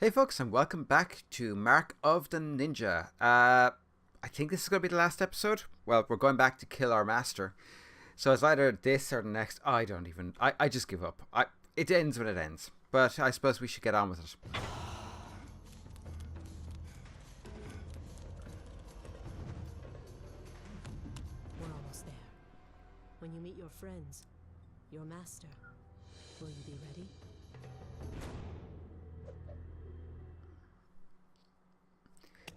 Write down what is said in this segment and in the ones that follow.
Hey folks, and welcome back to Mark of the Ninja. I think this is going to be the last episode. Well, we're going back to kill our master. So it's either this or the next. I don't even... I just give up. It ends when it ends. But I suppose we should get on with it. We're almost there. When you meet your friends, your master, will you be ready?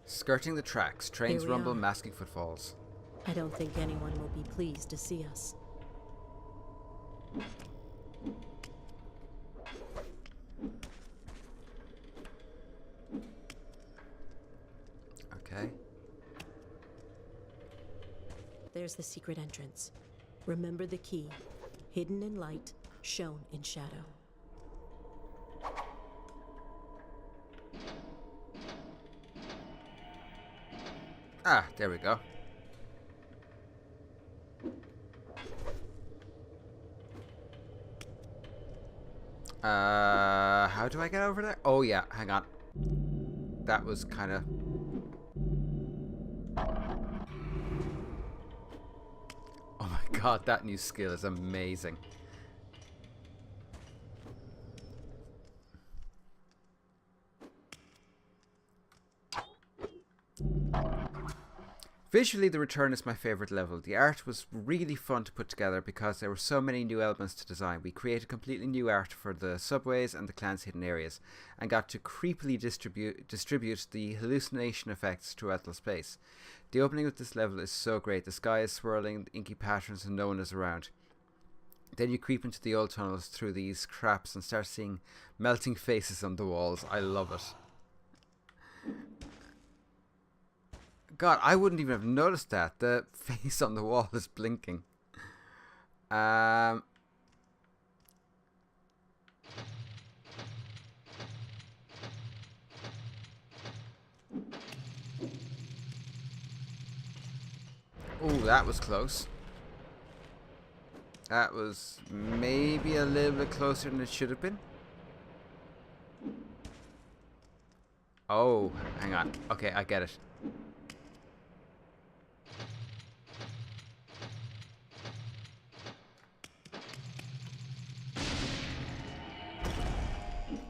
Skirting the tracks. Trains Here we rumble, are. masking footfalls. I don't think anyone will be pleased to see us. Okay. There's the secret entrance. Remember the key. Hidden in light, shown in shadow. Ah, there we go. How do I get over there? Oh yeah, hang on. That was kind of... Oh my god, that new skill is amazing. Visually, The Return is my favourite level. The art was really fun to put together because there were so many new elements to design. We created completely new art for the subways and the clan's hidden areas, and got to creepily distribute the hallucination effects throughout the space. The opening of this level is so great. The sky is swirling, inky patterns, and no one is around. Then you creep into the old tunnels through these traps and start seeing melting faces on the walls. I love it. God, I wouldn't even have noticed that. The face on the wall is blinking. Ooh, that was close. That was maybe a little bit closer than it should have been. Oh, hang on. Okay, I get it.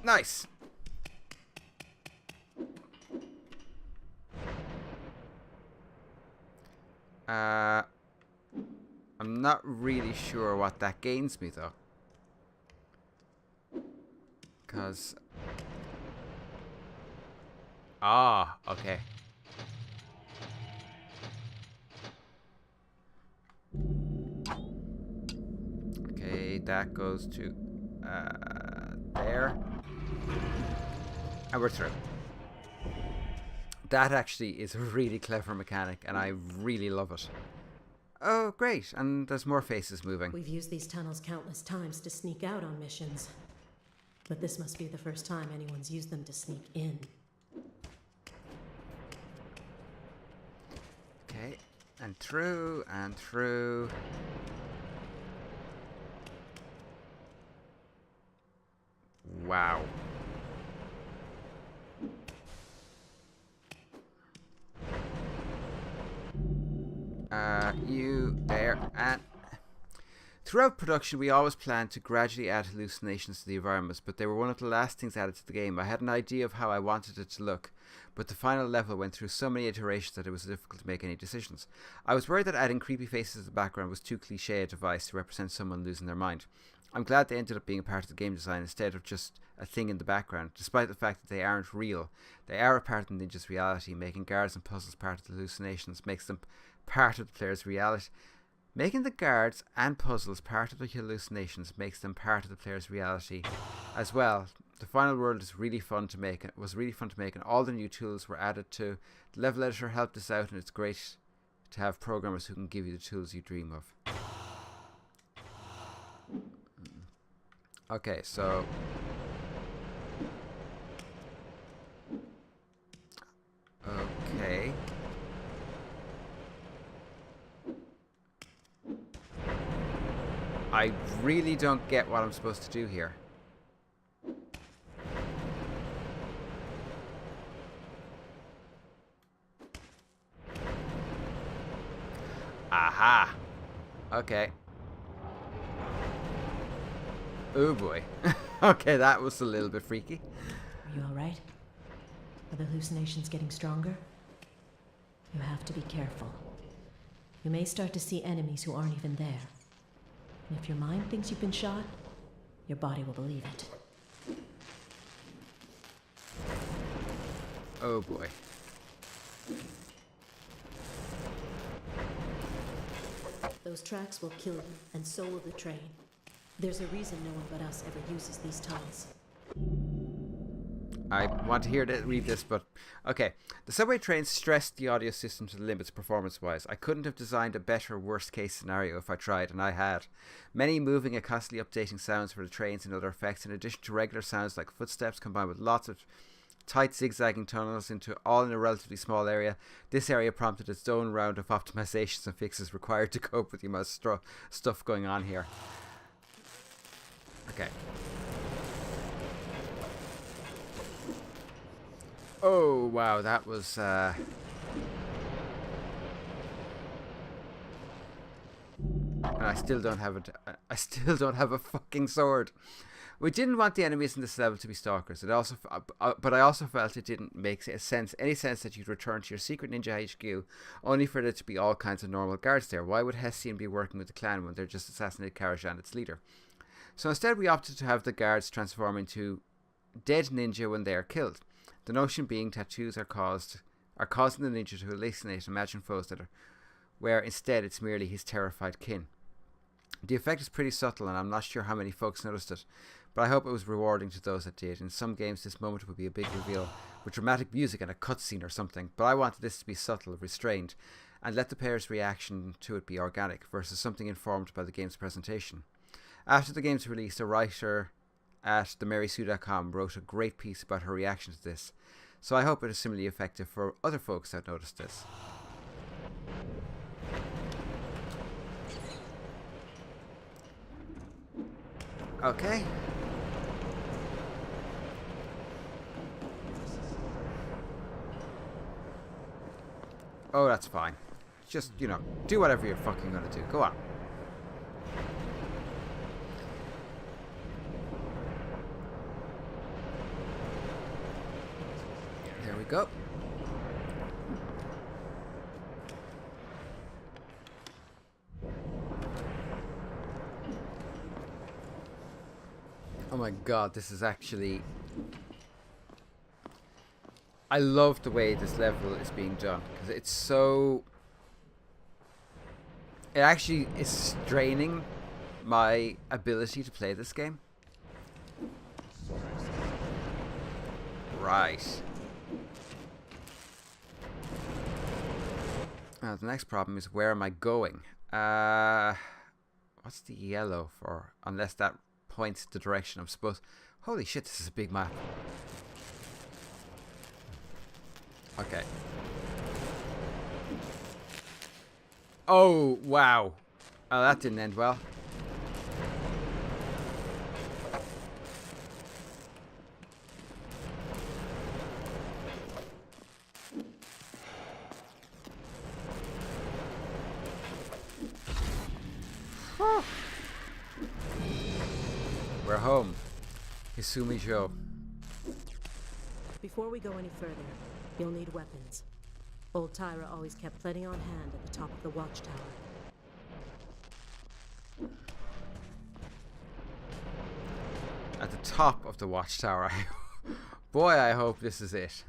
Nice. I'm not really sure what that gains me though. Cause okay. Okay, that goes to there. And we're through. That actually is a really clever mechanic, and I really love it. Oh, great, and there's more faces moving. We've used these tunnels countless times to sneak out on missions. But this must be the first time anyone's used them to sneak in. Okay, and through, and through. Wow. You there, and throughout production we always planned to gradually add hallucinations to the environments, but they were one of the last things added to the game. I had an idea of how I wanted it to look, but the final level went through so many iterations that it was difficult to make any decisions. I was worried that adding creepy faces in the background was too cliche a device to represent someone losing their mind. I'm glad they ended up being a part of the game design instead of just a thing in the background. Despite the fact that they aren't real, they are a part of the ninja's reality. Making guards and puzzles part of the hallucinations makes them part of the player's reality. Making the guards and puzzles part of the hallucinations makes them part of the player's reality as well. The final world is really fun to make. It was really fun to make, and all the new tools were added to. The level editor helped us out, and it's great to have programmers who can give you the tools you dream of. Okay, so okay. I really don't get what I'm supposed to do here. Aha! Okay. Oh boy. Okay, that was a little bit freaky. Are you alright? Are the hallucinations getting stronger? You have to be careful. You may start to see enemies who aren't even there. And if your mind thinks you've been shot, your body will believe it. Oh boy. Those tracks will kill you, and so will the train. There's a reason no one but us ever uses these tunnels. I want to read this, but okay. The subway train stressed the audio system to the limits performance-wise. I couldn't have designed a better worst-case scenario if I tried, and I had. Many moving and constantly updating sounds for the trains and other effects, in addition to regular sounds like footsteps, combined with lots of tight zigzagging tunnels all in a relatively small area. This area prompted its own round of optimizations and fixes required to cope with the amount of stuff going on here. Okay. Oh wow, that was and I still don't have it. I still don't have a fucking sword. We didn't want the enemies in this level to be stalkers. But I also felt it didn't make any sense that you'd return to your secret ninja HQ only for there to be all kinds of normal guards there. Why would Hessian be working with the clan when they're just assassinated Karajan and its leader? So instead, we opted to have the guards transform into dead ninja when they are killed. The notion being tattoos are causing the ninja to hallucinate imagined foes where instead it's merely his terrified kin. The effect is pretty subtle, and I'm not sure how many folks noticed it, but I hope it was rewarding to those that did. In some games, this moment would be a big reveal with dramatic music and a cutscene or something, but I wanted this to be subtle, restrained, and let the player's reaction to it be organic versus something informed by the game's presentation. After the game's release, a writer at themarysue.com wrote a great piece about her reaction to this, so I hope it is similarly effective for other folks that noticed this. Okay. Oh, that's fine. Just, do whatever you're fucking gonna do. Go on. There we go. Oh my god, this is actually... I love the way this level is being done, because it's so... It actually is straining my ability to play this game. Right. Now the next problem is, where am I going? What's the yellow for? Unless that points the direction I'm supposed... Holy shit, this is a big map. Okay. Oh, wow. Oh, that didn't end well. We're home. Hisumi Joe. Before we go any further, you'll need weapons. Old Tyra always kept plenty on hand at the top of the watchtower. At the top of the watchtower. Boy, I hope this is it.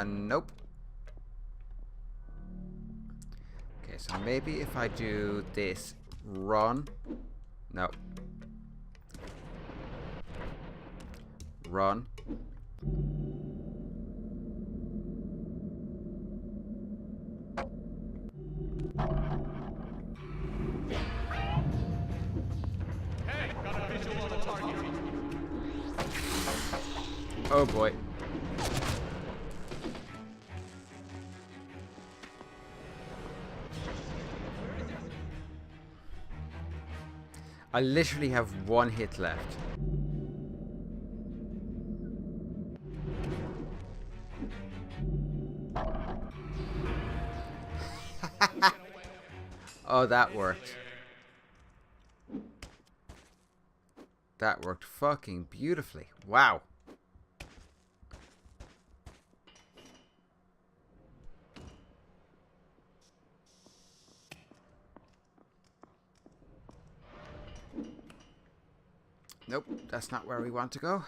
Nope. Okay, so maybe if I do this, run. No. Run. Hey, got a visual on the target. Oh boy. I literally have one hit left. Oh, that worked. That worked fucking beautifully. Wow. Nope, that's not where we want to go.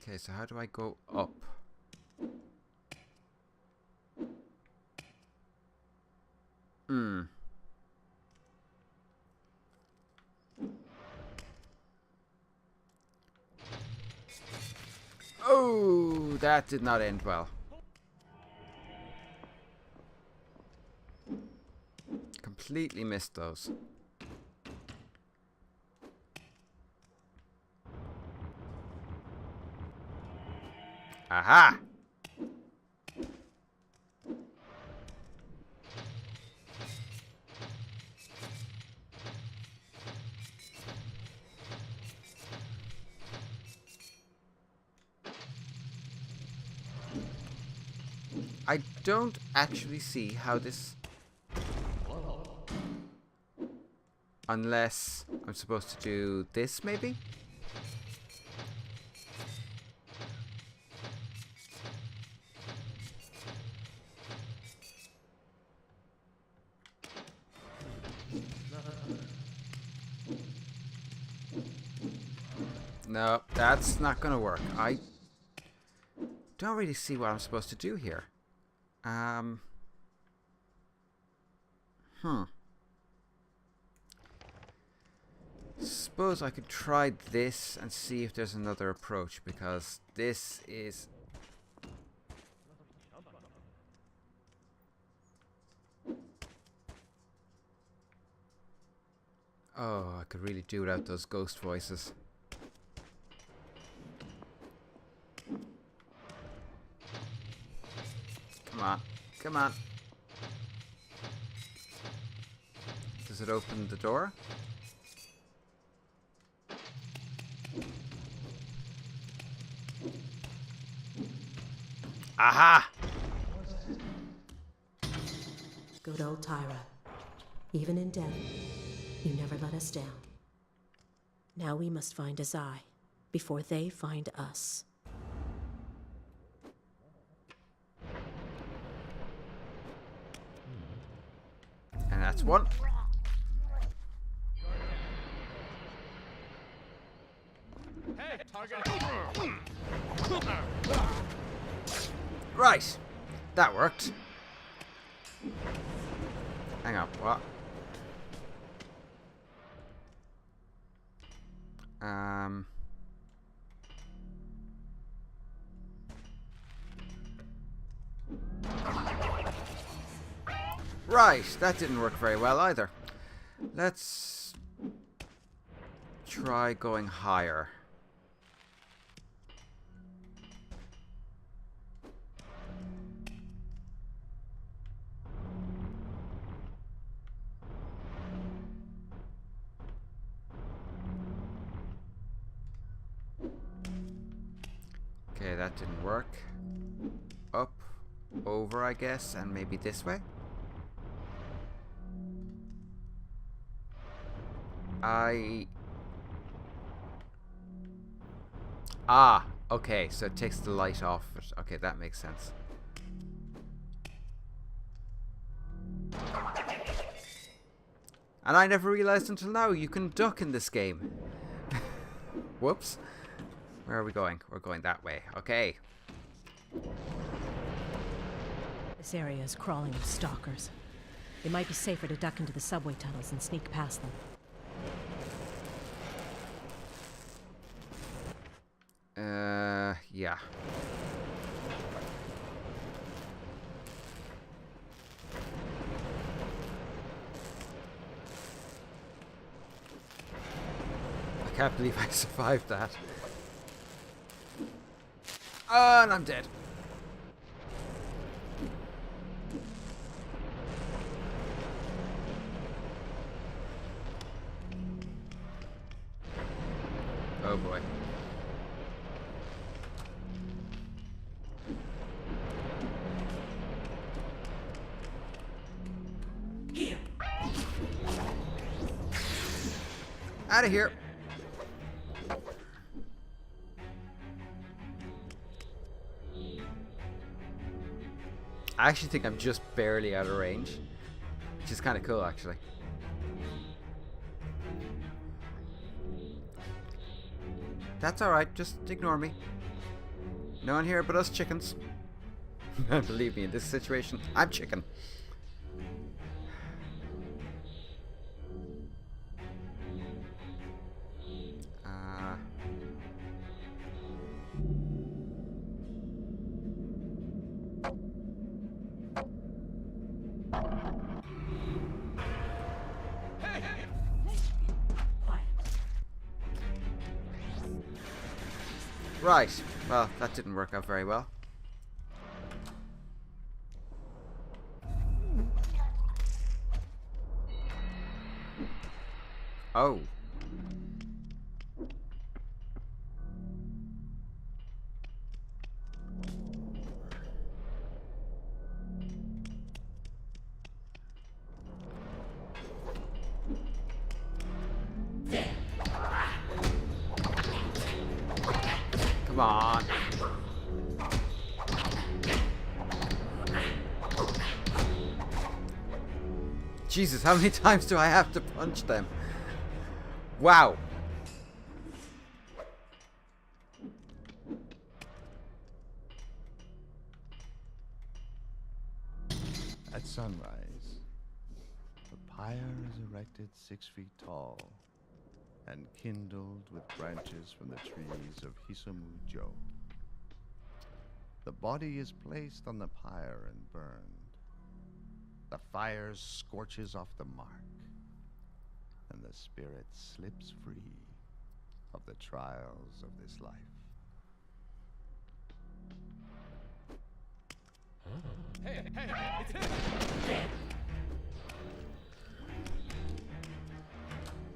Okay, so how do I go up? Oh, that did not end well. Completely missed those. Aha! I don't actually see how this... Unless I'm supposed to do this, maybe? No, that's not gonna work. I don't really see what I'm supposed to do here. Suppose I could try this and see if there's another approach, because this is... Oh, I could really do without those ghost voices. Come on. Come on. Does it open the door? Aha! Good old Tyra. Even in death, you never let us down. Now we must find Azai before they find us. And that's one. Hey, target. Right. That worked. Hang on, what? Right, that didn't work very well either. Let's try going higher. Okay, that didn't work. Up, over, I guess, and maybe this way. Okay, so it takes the light off it. Okay, that makes sense. And I never realized until now you can duck in this game. Whoops. Where are we going? We're going that way. Okay. This area is crawling with stalkers. It might be safer to duck into the subway tunnels and sneak past them. Yeah. I can't believe I survived that. Oh, and I'm dead. Oh boy. Out of here. I actually think I'm just barely out of range, which is kind of cool, actually. That's alright, just ignore me. No one here but us chickens. Believe me, in this situation, I'm chicken. Right, well, that didn't work out very well. Oh. Come on. Jesus, how many times do I have to punch them? Wow. At sunrise, the pyre is erected 6 feet tall and kindled with branches from the trees of Hisamujo. The body is placed on the pyre and burned. The fire scorches off the mark, and the spirit slips free of the trials of this life. Hey, it's him!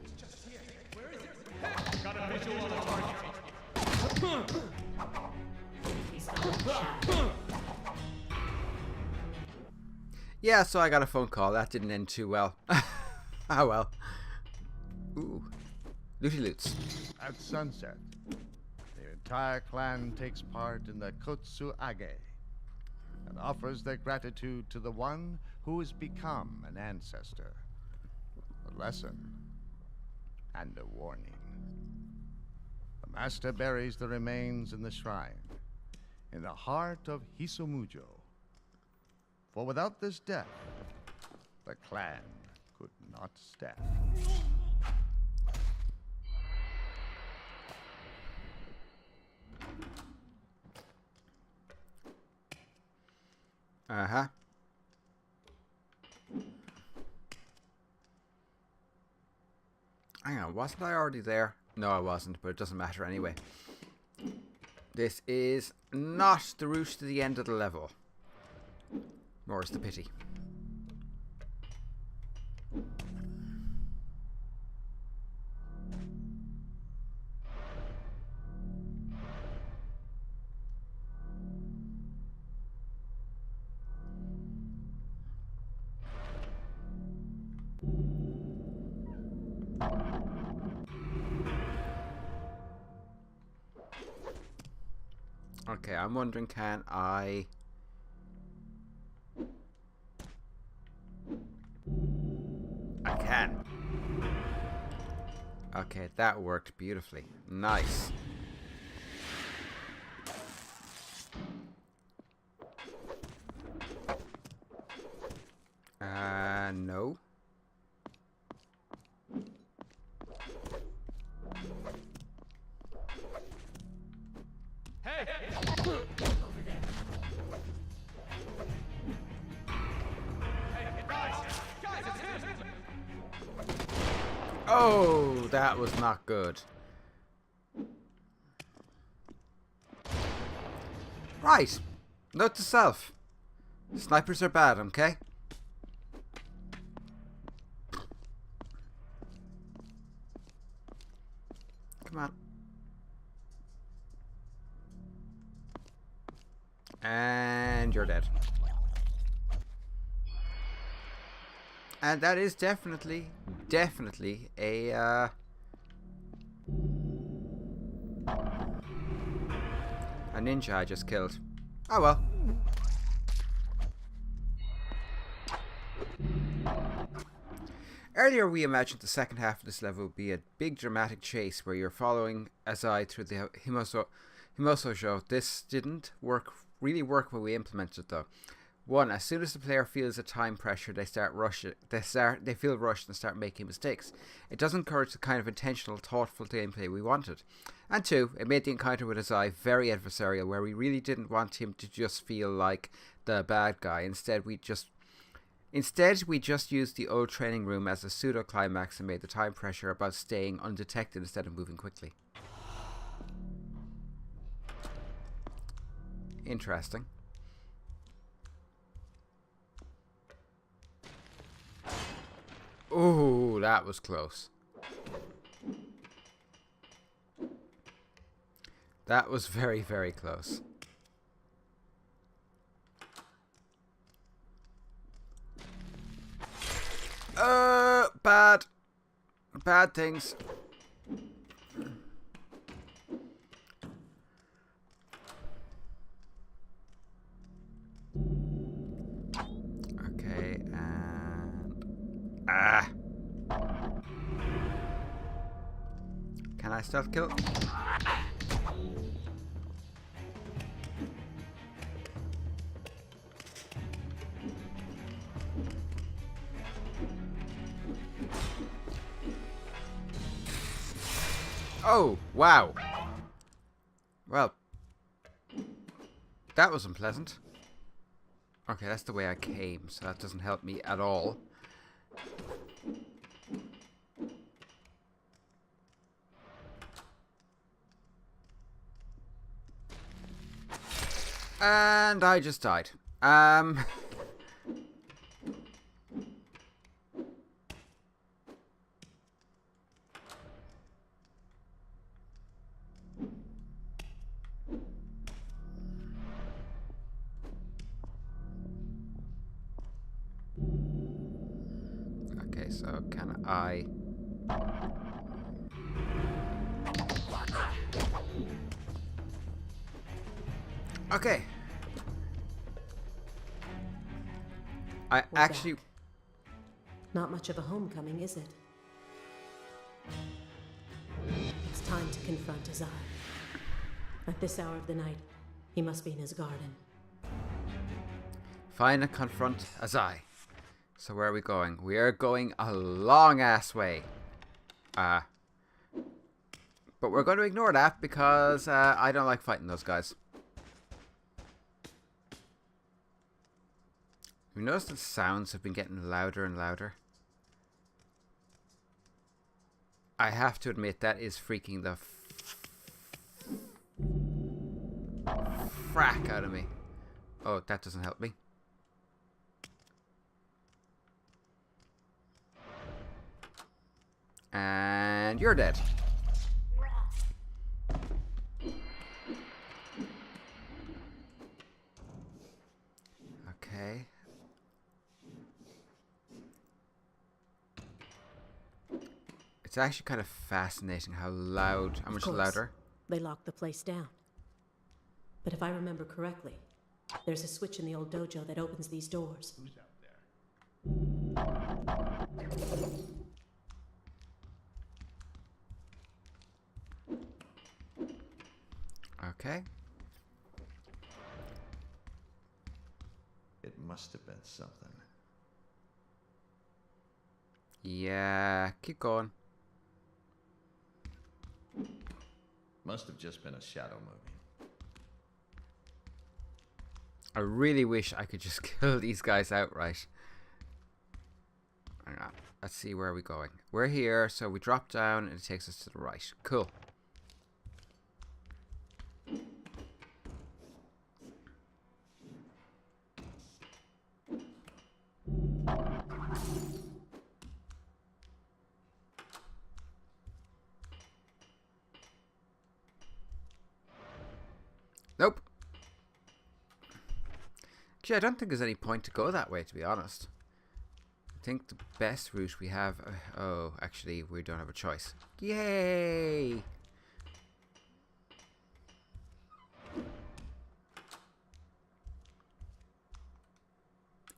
It's just here. Where is it? Hey, got a visual on the target. Yeah, so I got a phone call. That didn't end too well. Oh well. Ooh. Looty loots. At sunset, the entire clan takes part in the Kotsuage and offers their gratitude to the one who has become an ancestor. A lesson and a warning. The master buries the remains in the shrine, in the heart of Hisamujo. For without this death, the clan could not stand. Uh-huh. Hang on, wasn't I already there? No, I wasn't, but it doesn't matter anyway. This is not the route to the end of the level. More's the pity. Okay, I'm wondering, can I... I can. Okay, that worked beautifully. Nice. No. Hey! Hey, guys, it's him! Oh, that was not good. Right. Note to self. Snipers are bad, okay? Come on. And you're dead. And that is definitely a ninja I just killed. Oh well. Earlier we imagined the second half of this level would be a big dramatic chase where you're following Azai through the Himoso. This didn't really work when we implemented it though. One, as soon as the player feels a time pressure, they feel rushed and start making mistakes. It doesn't encourage the kind of intentional, thoughtful gameplay we wanted. And two, it made the encounter with Azai very adversarial, where we really didn't want him to just feel like the bad guy. Instead, we just used the old training room as a pseudo climax and made the time pressure about staying undetected instead of moving quickly. Interesting. Ooh, that was close. That was very, very close. Bad things. Okay, and can I stealth kill? Oh, wow. Well, that was unpleasant. Okay, that's the way I came, so that doesn't help me at all. And I just died. Okay, so can I... Okay. I We're actually... back. Not much of a homecoming, is it? It's time to confront Azai. At this hour of the night, he must be in his garden. Find and confront Azai. So where are we going? We are going a long ass way. But we're going to ignore that because I don't like fighting those guys. You notice the sounds have been getting louder and louder? I have to admit that is freaking the frack out of me. Oh, that doesn't help me. And you're dead. Okay. It's actually kind of fascinating how much louder. They locked the place down. But if I remember correctly, there's a switch in the old dojo that opens these doors. Who's out there? Okay. It must have been something. Yeah, keep going. Must have just been a shadow movie. I really wish I could just kill these guys outright. Hang on. Let's see, where are we going? We're here, so we drop down and it takes us to the right. Cool. Nope. Actually, I don't think there's any point to go that way, to be honest. think the best route we have... oh, actually, we don't have a choice. Yay!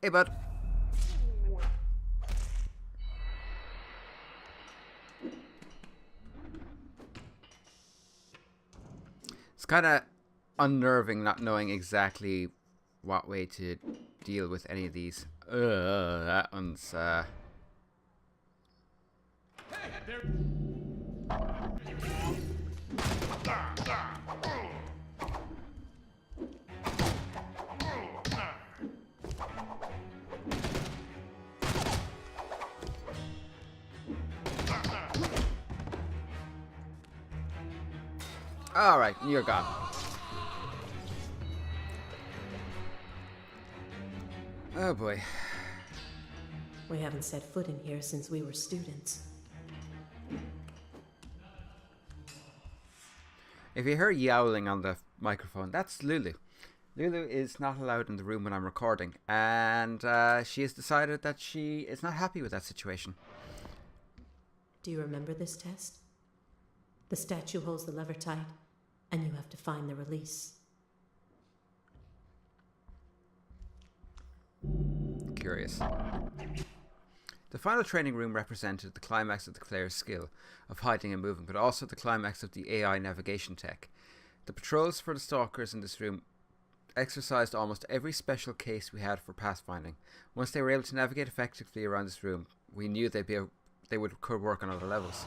Hey, bud. It's kind of unnerving not knowing exactly what way to deal with any of these. That one's alright, you're gone. Oh boy. We haven't set foot in here since we were students. If you hear yowling on the microphone, that's Lulu. Lulu is not allowed in the room when I'm recording, and she has decided that she is not happy with that situation. Do you remember this test? The statue holds the lever tight, and you have to find the release. Curious. The final training room represented the climax of the player's skill of hiding and moving, but also the climax of the AI navigation tech. The patrols for the stalkers in this room exercised almost every special case we had for pathfinding. Once they were able to navigate effectively around this room, we knew could work on other levels.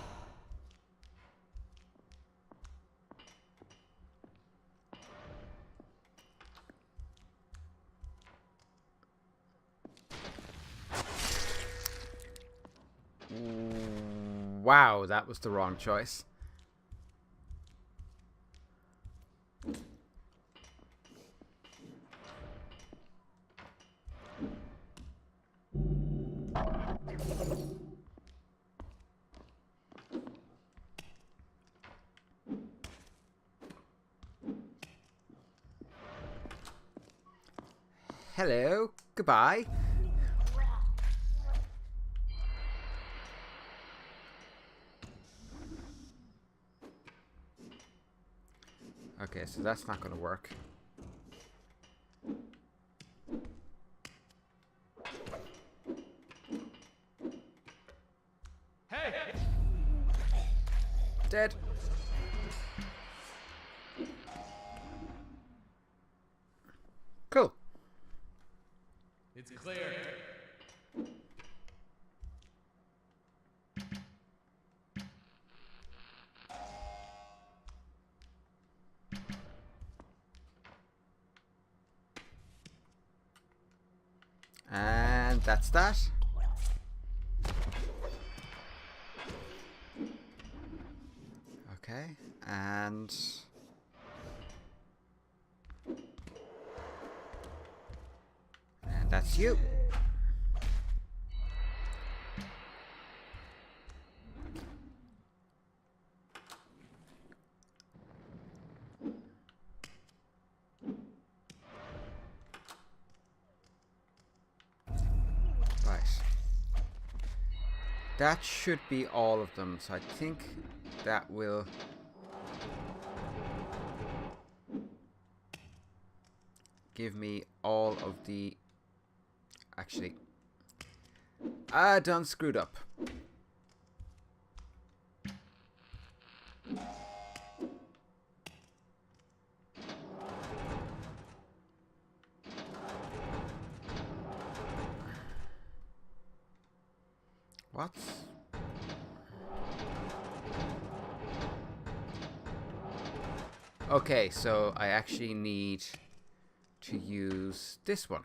Wow, that was the wrong choice. Hello, goodbye. Okay, so that's not going to work. Hey! Dead. Cool. It's clear. And that's that. Okay, and that's you. Right. That should be all of them, so I think that will give me all of the... Actually, I done screwed up. What? Okay, so I actually need to use this one.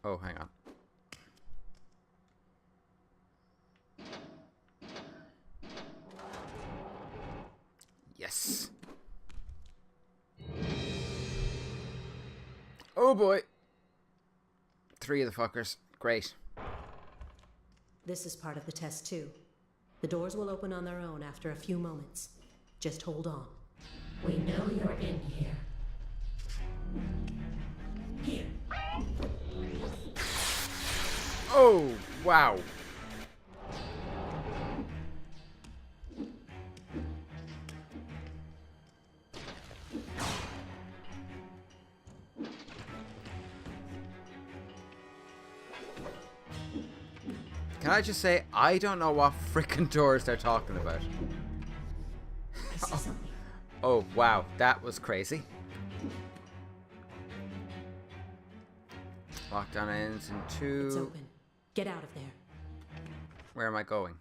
Oh, hang on. Yes. Oh boy. 3 of the fuckers. Great. This is part of the test, too. The doors will open on their own after a few moments. Just hold on. We know you're in here. Here. Oh, wow. Can I just say, I don't know what frickin' doors they're talking about. I see something. Oh, wow. That was crazy. Lockdown ends in 2. It's open. Get out of there. Where am I going?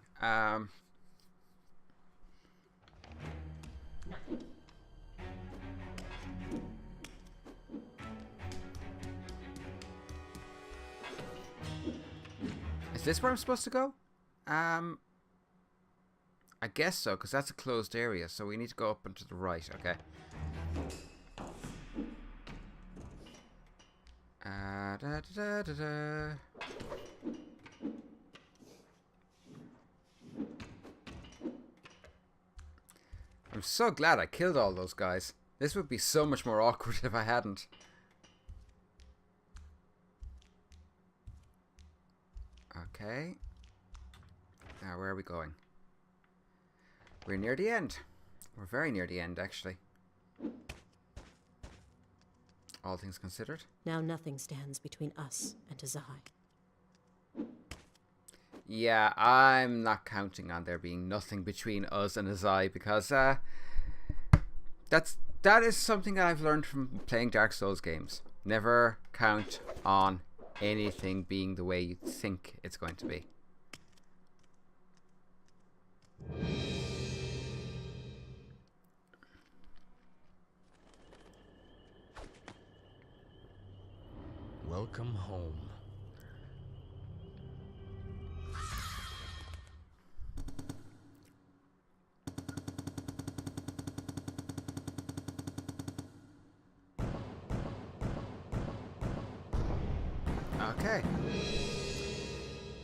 Is this where I'm supposed to go? I guess so, because that's a closed area, so we need to go up and to the right, okay. Da, da, da, da, da. I'm so glad I killed all those guys. This would be so much more awkward if I hadn't. Okay. Now, where are we going? We're near the end. We're very near the end, actually. All things considered. Now nothing stands between us and Azai. Yeah, I'm not counting on there being nothing between us and Azai, because that is something that I've learned from playing Dark Souls games. Never count on anything being the way you think it's going to be. Welcome home. Okay.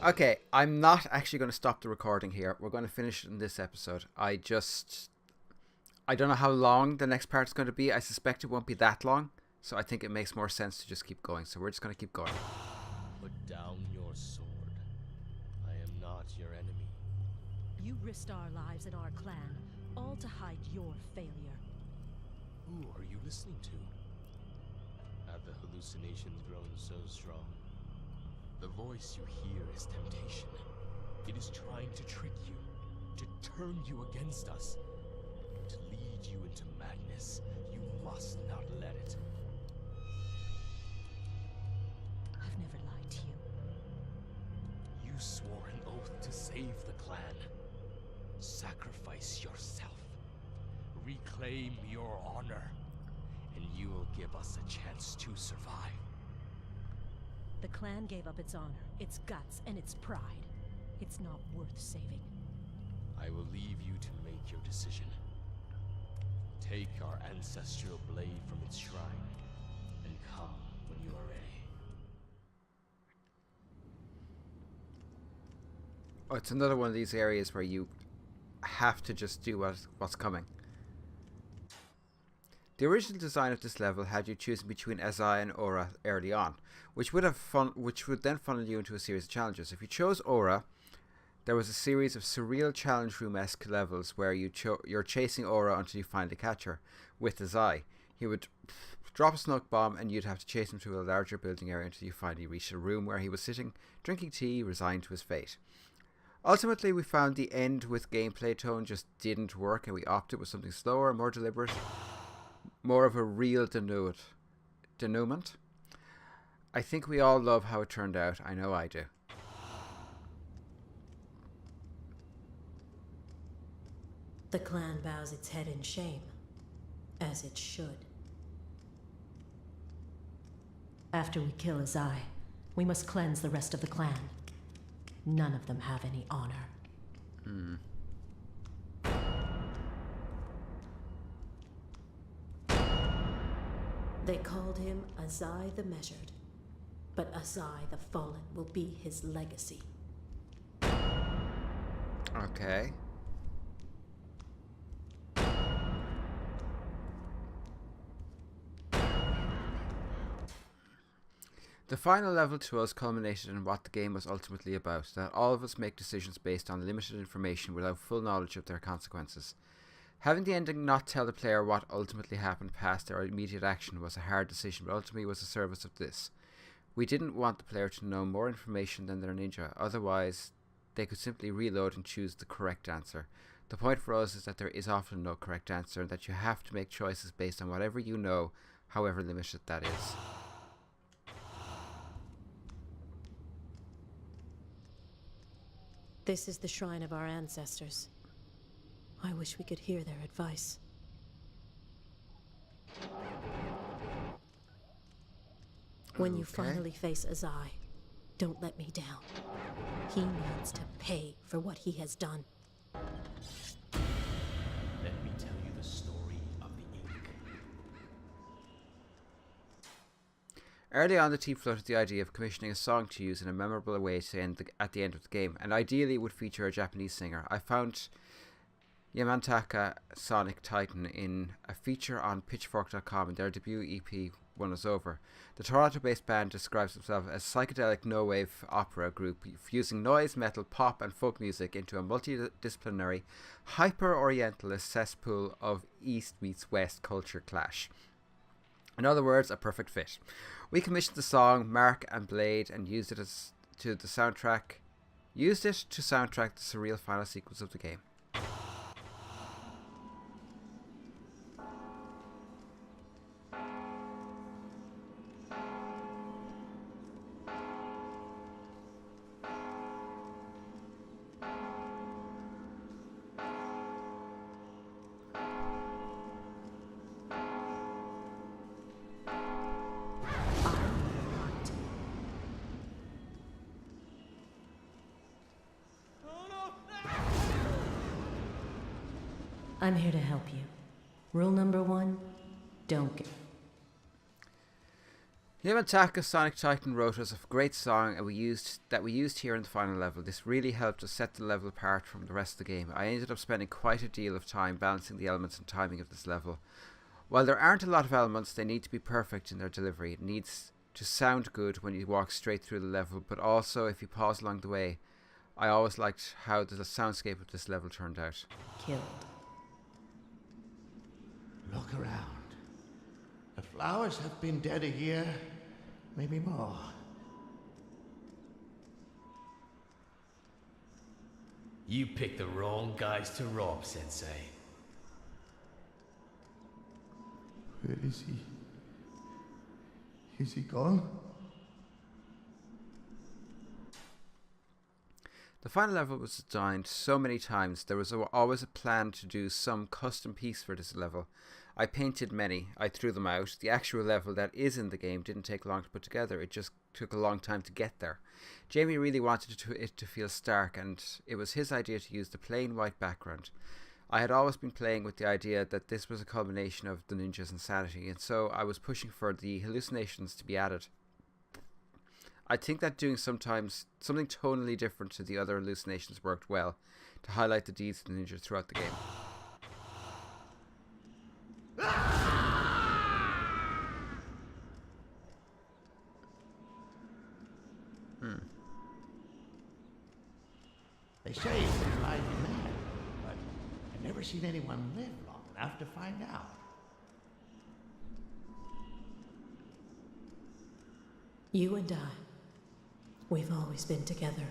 Okay, I'm not actually going to stop the recording here. We're going to finish it in this episode. I don't know how long the next part is going to be. I suspect it won't be that long. So I think it makes more sense to just keep going. So we're just going to keep going. Put down your sword. I am not your enemy. You risked our lives and our clan, all to hide your failure. Who are you listening to? Have the hallucinations grown so strong? The voice you hear is temptation. It is trying to trick you, to turn you against us, to lead you into madness. You must not let it. I've never lied to you. You swore an oath to save the clan. Sacrifice yourself. Reclaim your honor. And you will give us a chance to survive. The clan gave up its honor, its guts, and its pride. It's not worth saving. I will leave you to make your decision. Take our ancestral blade from its shrine, and come when you are ready. Oh, it's another one of these areas where you have to just do what's coming. The original design of this level had you choosing between Azai and Aura early on, which would then funnel you into a series of challenges. If you chose Aura, there was a series of surreal challenge room-esque levels where you're chasing Aura until you finally catch her. With Azai, he would drop a smoke bomb and you'd have to chase him through a larger building area until you finally reached a room where he was sitting, drinking tea, resigned to his fate. Ultimately, we found the end with gameplay tone just didn't work, and we opted with something slower, more deliberate, more of a real denouement. I think we all love how it turned out. I know I do. The clan bows its head in shame, as it should. After we kill Azai, we must cleanse the rest of the clan. None of them have any honor. They called him Azai the Measured, but Azai the Fallen will be his legacy. Okay. The final level to us culminated in what the game was ultimately about, that all of us make decisions based on limited information without full knowledge of their consequences. Having the ending not tell the player what ultimately happened past their immediate action was a hard decision, but ultimately was a service of this. We didn't want the player to know more information than their ninja, otherwise they could simply reload and choose the correct answer. The point for us is that there is often no correct answer and that you have to make choices based on whatever you know, however limited that is. This is the shrine of our ancestors. I wish we could hear their advice. When you finally face Azai, don't let me down. He needs to pay for what he has done. Let me tell you the story of the ink. Early on, the team floated the idea of commissioning a song to use in a memorable way to at the end of the game, and ideally it would feature a Japanese singer. I found Yamantaka Sonic Titan in a feature on Pitchfork.com, and their debut EP won us over. The Toronto-based band describes themselves as a psychedelic no-wave opera group fusing noise, metal, pop and folk music into a multidisciplinary, hyper-orientalist cesspool of East meets West culture clash. In other words, a perfect fit. We commissioned the song Mark and Blade and used it to soundtrack the surreal final sequence of the game. I'm here to help you. Rule number 1, don't get... Yamantaka Sonic Titan wrote us a great song and we used here in the final level. This really helped us set the level apart from the rest of the game. I ended up spending quite a deal of time balancing the elements and timing of this level. While there aren't a lot of elements, they need to be perfect in their delivery. It needs to sound good when you walk straight through the level, but also if you pause along the way. I always liked how the soundscape of this level turned out. Killed. Look around. The flowers have been dead a year, maybe more. You picked the wrong guys to rob, Sensei. Where is he? Is he gone? The final level was designed so many times. There was always a plan to do some custom piece for this level. I painted many. I threw them out. The actual level that is in the game didn't take long to put together. It just took a long time to get there. Jamie really wanted it to feel stark, and it was his idea to use the plain white background. I had always been playing with the idea that this was a culmination of the ninja's insanity, and so I was pushing for the hallucinations to be added. I think that doing something tonally different to the other hallucinations worked well to highlight the deeds of the ninja throughout the game. They say you can drive you mad, but I've never seen anyone live long enough to find out. You and I, we've always been together.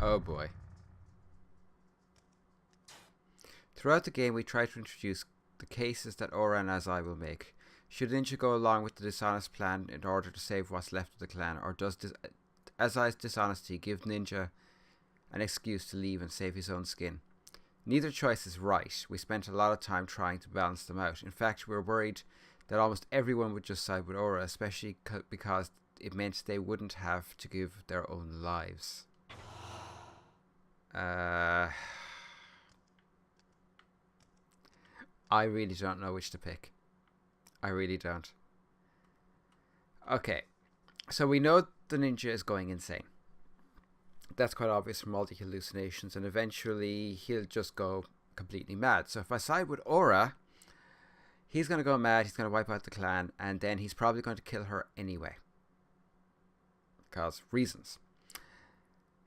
Oh boy. Throughout the game, we try to introduce the cases that Aura and Azai will make. Should Ninja go along with the dishonest plan in order to save what's left of the clan, or does Azai's dishonesty give Ninja an excuse to leave and save his own skin? Neither choice is right. We spent a lot of time trying to balance them out. In fact, we were worried that almost everyone would just side with Aura, especially because it meant they wouldn't have to give their own lives. I really don't know which to pick. I really don't. Okay. So we know the ninja is going insane. That's quite obvious from all the hallucinations, and eventually he'll just go completely mad. So if I side with Aura, he's going to go mad, he's going to wipe out the clan, and then he's probably going to kill her anyway. Because reasons.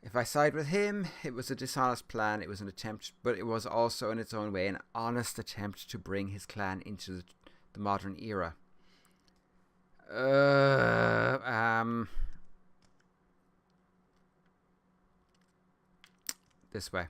If I side with him, it was a dishonest plan, it was an attempt, but it was also in its own way an honest attempt to bring his clan into the modern era. This way.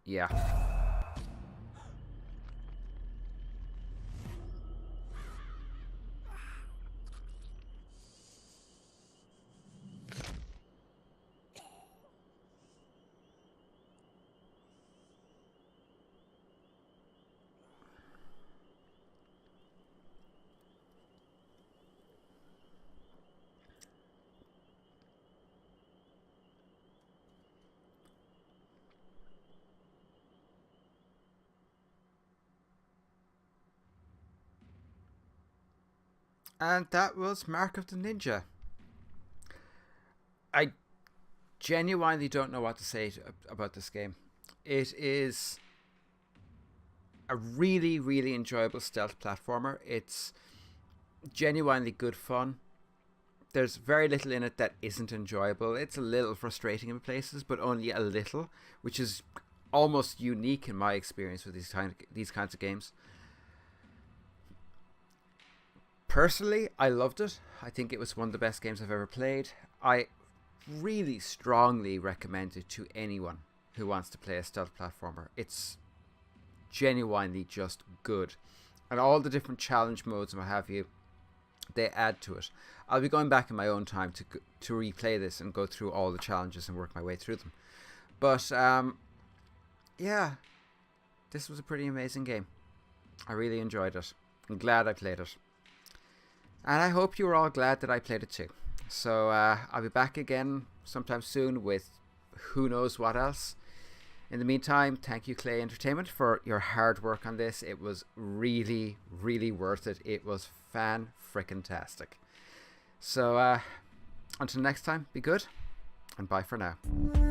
Yeah. And that was Mark of the Ninja. I genuinely don't know what to say about this game. It is a really, really enjoyable stealth platformer. It's genuinely good fun. There's very little in it that isn't enjoyable. It's a little frustrating in places, but only a little, which is almost unique in my experience with these kinds of games. Personally, I loved it. I think it was one of the best games I've ever played. I really strongly recommend it to anyone who wants to play a stealth platformer. It's genuinely just good. And all the different challenge modes and what have you, they add to it. I'll be going back in my own time to replay this and go through all the challenges and work my way through them. But, yeah, this was a pretty amazing game. I really enjoyed it. I'm glad I played it. And I hope you were all glad that I played it too. So I'll be back again sometime soon with who knows what else. In the meantime, thank you, Clay Entertainment, for your hard work on this. It was really, really worth it. It was fan-frickin-tastic. So until next time, be good, and bye for now.